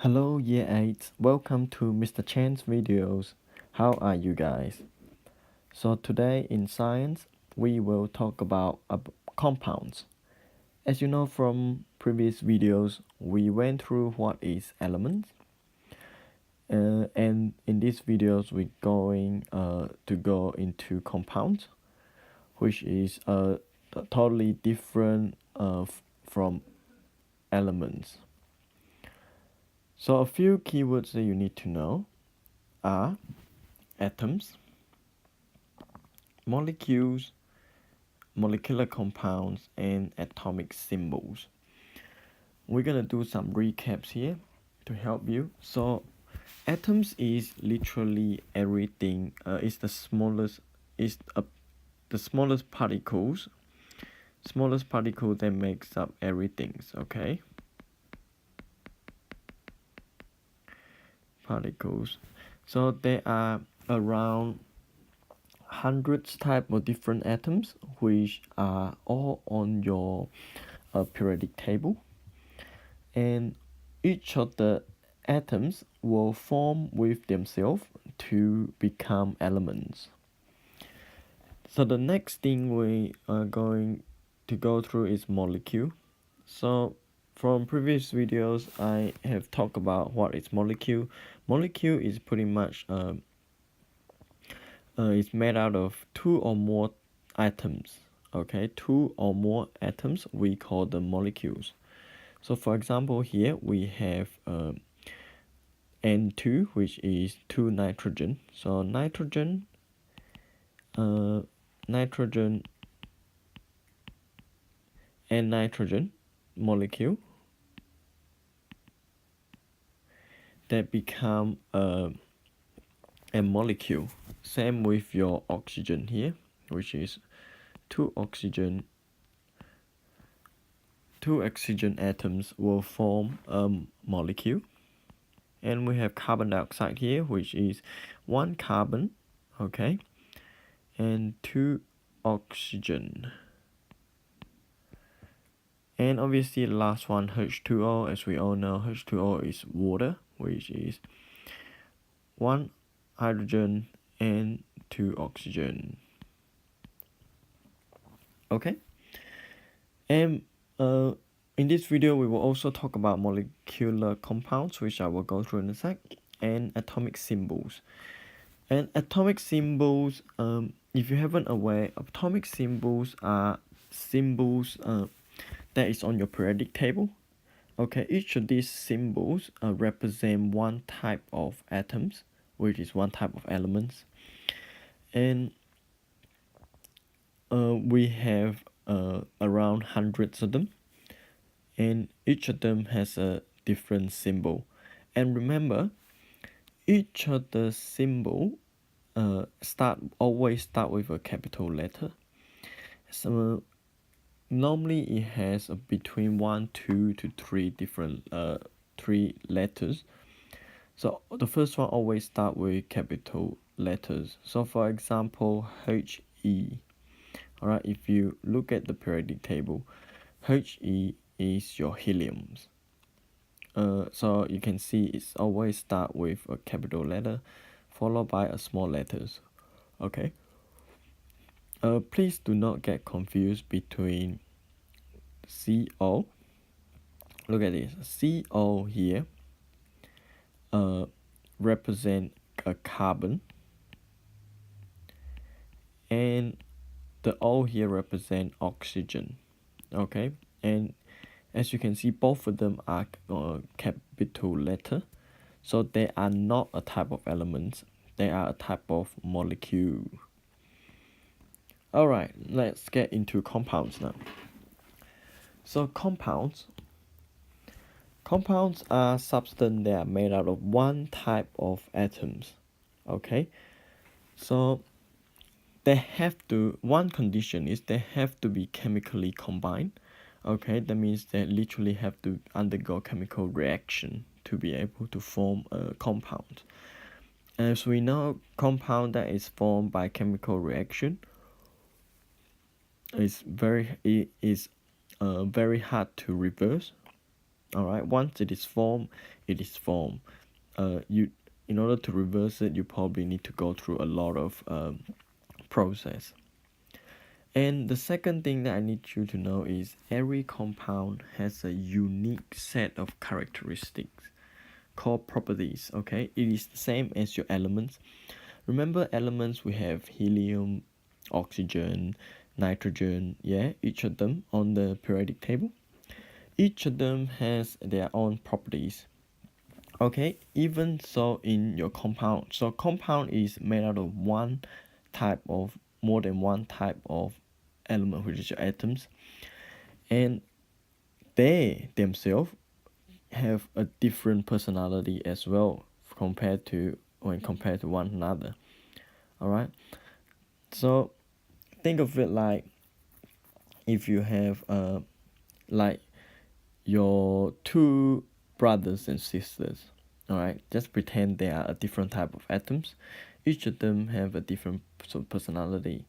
Hello Year 8, welcome to Mr. Chan's videos. How are you guys? So today in science, we will talk about compounds. As you know from previous videos, we went through what is elements. And in these videos, we're going to go into compounds, which is totally different from elements. So a few keywords that you need to know are atoms, molecules, molecular compounds, and atomic symbols. We're gonna do some recaps here to help you. So atoms is literally everything. It's the smallest. Is the smallest particles. Smallest particle that makes up everything. Okay. Particles. So there are around hundreds type of different atoms which are all on your periodic table, and each of the atoms will form with themselves to become elements. So the next thing we are going to go through is molecule. So from previous videos I have talked about what is molecule. Molecule is pretty much it's made out of two or more atoms. Okay, two or more atoms, we call them molecules. So for example, here we have N2, which is 2 nitrogen. So nitrogen and nitrogen molecule that become a molecule. Same with your oxygen here, which is two oxygen atoms will form a molecule. And we have carbon dioxide here, which is one carbon, okay, and two oxygen. And obviously the last one, H2O, as we all know, H2O is water, which is one hydrogen and two oxygen. Okay, and in this video we will also talk about molecular compounds, which I will go through in a sec, and atomic symbols. And atomic symbols, if you haven't aware, atomic symbols are symbols that is on your periodic table. Okay, each of these symbols represent one type of atoms, which is one type of elements. And we have around hundreds of them, and each of them has a different symbol. And remember, each of the symbol always start with a capital letter. So normally it has between 1, 2 to 3 different 3 letters. So the first one always start with capital letters. So for example, He. Alright, if you look at the periodic table, He is your heliums. So you can see it's always start with a capital letter followed by a small letters. Okay. Please do not get confused between CO. Look at this. CO here represent a carbon, and the O here represent oxygen. Okay, and as you can see, both of them are capital letter, so they are not a type of elements. They are a type of molecule. Alright, let's get into compounds now. So compounds are substances that are made out of one type of atoms. Okay, so one condition is they have to be chemically combined. Okay, that means they literally have to undergo chemical reaction to be able to form a compound. As we know, compound that is formed by chemical reaction is very hard to reverse. All right, once it is formed, it is formed. You in order to reverse it, you probably need to go through a lot of process. And the second thing that I need you to know is every compound has a unique set of characteristics called properties. Okay, it is the same as your elements. Remember, elements, we have helium, oxygen, nitrogen, yeah, each of them on the periodic table. Each of them has their own properties. Okay, even so in your compound. So compound is made out of one type of more than one type of element, which is your atoms, and they themselves have a different personality as well compared to when compared to one another. All right, so think of it like if you have like your two brothers and sisters. All right, just pretend they are a different type of atoms. Each of them have a different personality,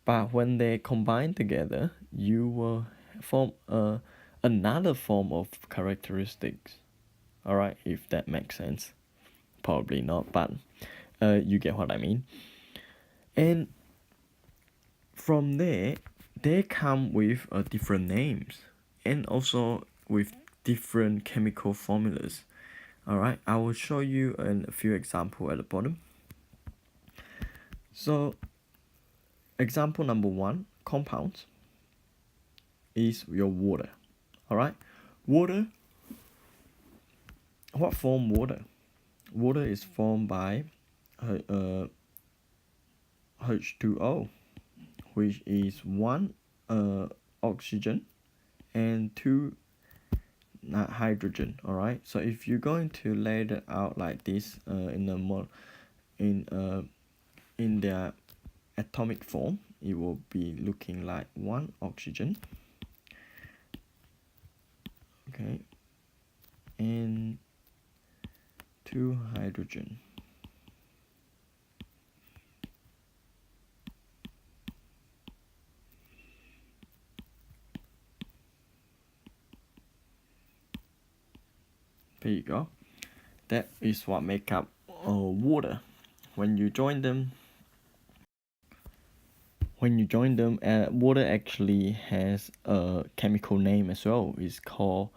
but when they combine together, you will form another form of characteristics. All right, if that makes sense. Probably not, but you get what I mean. And from there, they come with different names and also with different chemical formulas. All right, I will show you a few examples at the bottom. So example number one, compounds, is your water. All right, water. What form water? Water is formed by H2O, which is one oxygen and two hydrogen. All right, so if you're going to lay it out like this in the in their atomic form, it will be looking like one oxygen, okay, and two hydrogen. There you go. That is what make up water. When you join them, water actually has a chemical name as well. It's called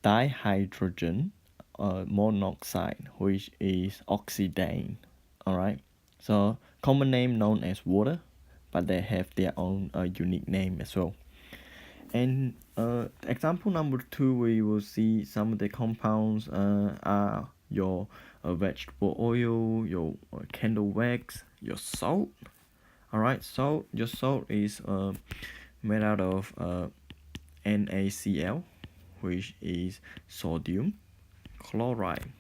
dihydrogen monoxide, which is oxidane. All right. So common name known as water, but they have their own unique name as well. And example number two, we will see some of the compounds are your vegetable oil, your candle wax, your salt. All right, salt. Your salt is made out of NaCl, which is sodium chloride.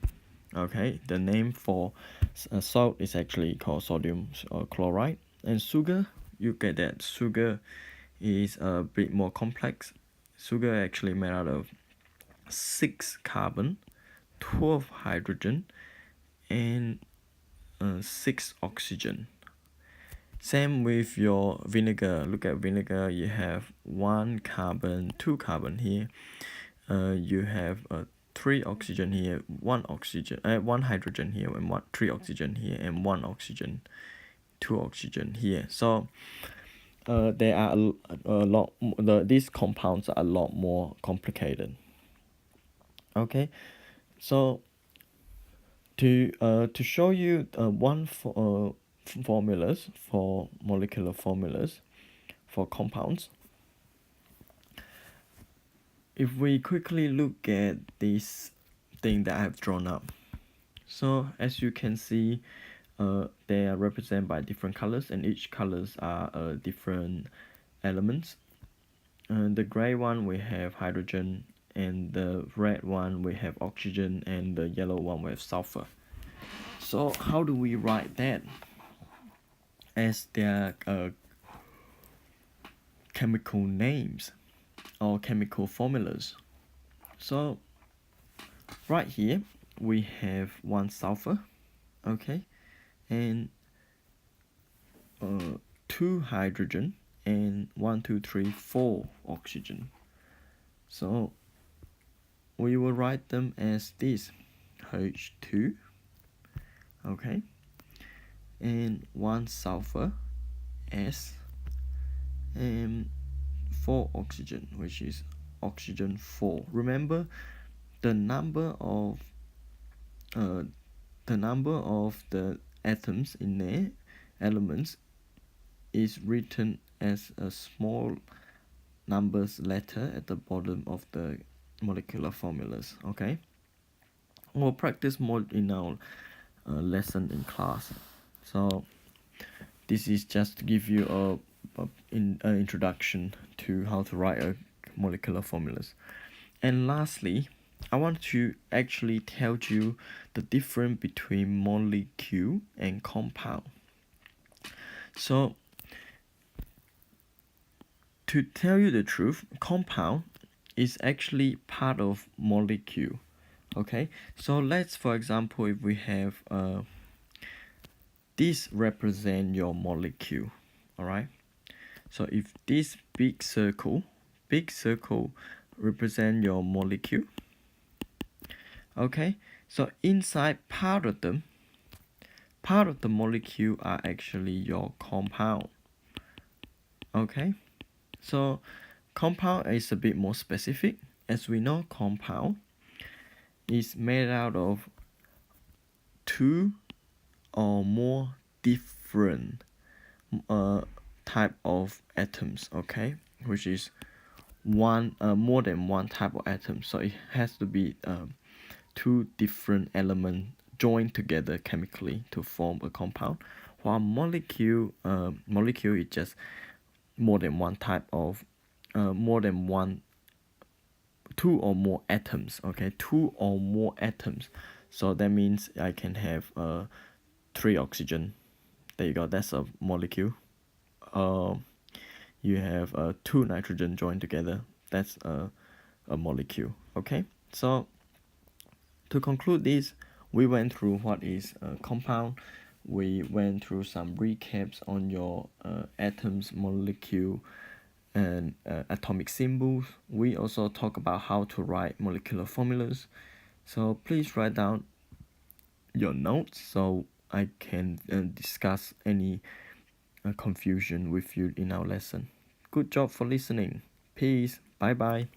Okay, the name for salt is actually called sodium chloride. And sugar, you get that sugar is a bit more complex. Sugar actually made out of 6 carbon, 12 hydrogen, and 6 oxygen. Same with your vinegar. Look at vinegar. You have 1 carbon, 2 carbon here. You have 3 oxygen here, 1 oxygen, 1 hydrogen here, and 3 oxygen here, and 1 oxygen, 2 oxygen here. So there are a lot. These compounds are a lot more complicated. Okay, so to show you formulas for molecular formulas for compounds. If we quickly look at this thing that I have drawn up, so as you can see, they are represented by different colors, and each colors are different elements. The gray one we have hydrogen, and the red one we have oxygen, and the yellow one we have sulfur. So how do we write that as their chemical names or chemical formulas? So right here we have 1 sulfur, okay, and 2 hydrogen, and 1, 2, 3, 4 oxygen. So we will write them as this: H2, okay, and 1 sulfur, S, and 4 oxygen, which is oxygen 4. Remember, the number of the atoms in there, elements, is written as a small numbers letter at the bottom of the molecular formulas. Okay, we'll practice more in our lesson in class. So this is just to give you an introduction to how to write a molecular formulas. And lastly, I want to actually tell you the difference between molecule and compound. So to tell you the truth, compound is actually part of molecule. Okay, so let's, for example, if we have this represent your molecule. All right, so if this big circle represent your molecule. Okay, so inside part of the molecule are actually your compound. Okay, so compound is a bit more specific. As we know, compound is made out of 2 or more different type of atoms, okay, which is more than one type of atom. So it has to be 2 different elements joined together chemically to form a compound, while molecule is just more than one type of more than one 2 or more atoms. Okay, 2 or more atoms. So that means I can have 3 oxygen. There you go, that's a molecule. You have 2 nitrogen joined together, that's a molecule. Okay, so to conclude this, we went through what is a compound. We went through some recaps on your atoms, molecule, and atomic symbols. We also talk about how to write molecular formulas. So please write down your notes so I can discuss any confusion with you in our lesson. Good job for listening. Peace. Bye bye.